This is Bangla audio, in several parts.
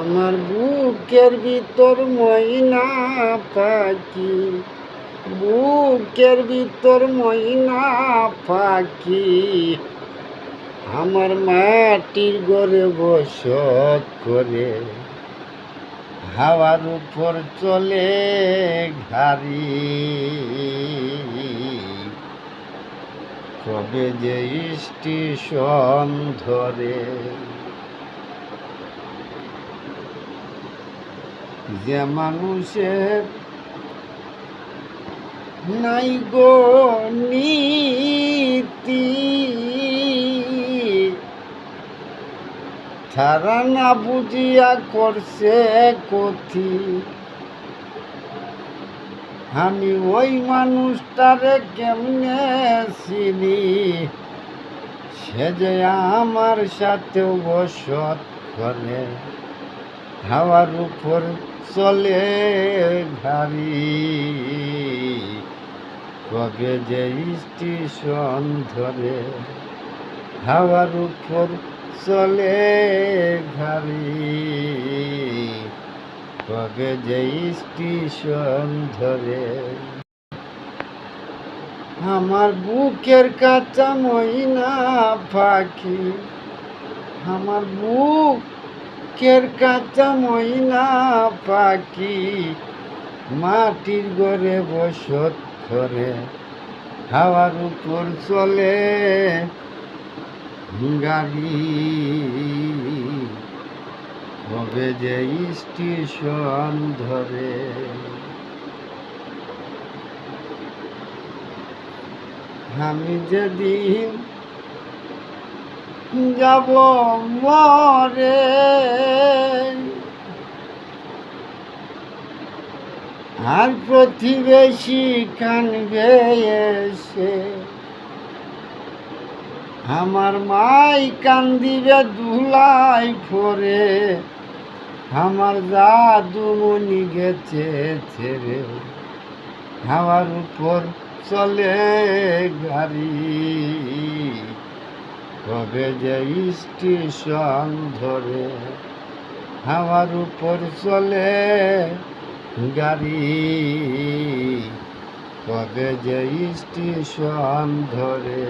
আমার বুকের ভিতর ময়না পাখি, বুকের ভিতর ময়না পাখি, আমার মাটির ঘরে বসত করে, হাওয়ার উপর চলে ঘাড়ি, কবে যে স্টেশন ধরে, যে মানুষের নাই গো নীতি, তারা না বুঝিয়া করছে কথি, আমি ওই মানুষটারে কেমনে চিনি, সে যে আমার সাথেও বসত করে, হাওয়ার উপর চলে ঘাড়ি, কবে যে স্টেশন ধরে, হাওয়ার উপর চলে ঘাড়ি, কবে যে স্টেশন ধরে। আমার বুকের কাঁচা ময়না পাখি, আমার বুকের কাঁচা ময়না পাখি, মাটির ঘরে বসত করে, হাওয়ার উপর চলে গাড়ি, কবে যে স্টেশন ধরে। আমি যেদিন যাব মরে, আর প্রতিবেশী কানবে এসে, আমার মাই কান্দিবে ধুলাই পরে, আমার জাদুমণি গেছে ছেড়ে, হাওয়ার উপর চলে গাড়ি, কবে যে স্টেশন ধরে, হাওয়ার উপর চলে গাড়ি, কবে যে স্টেশন ধরে।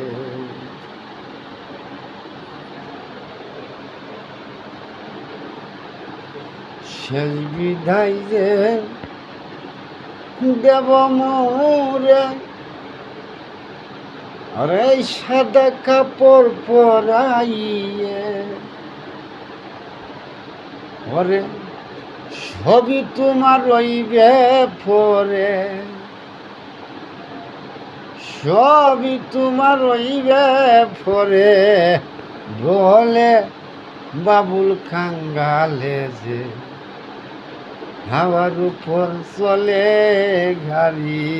শেষ বিদায় যে দেব মোরে, আরে সাদা কাপড় পরাইয়ে, ওরে সবই তোমার রইবে পরে, সবই তোমার রইবে পরে, বলে বাবুল খাঙ্গালে যে, হাওয়ার উপর চলে গাড়ি,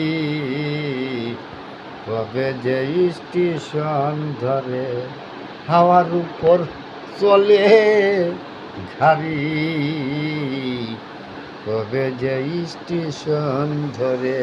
কবে যে স্টেশন ধরে, হাওয়ার উপর চলে গাড়ি, কবে যে স্টেশন ধরে।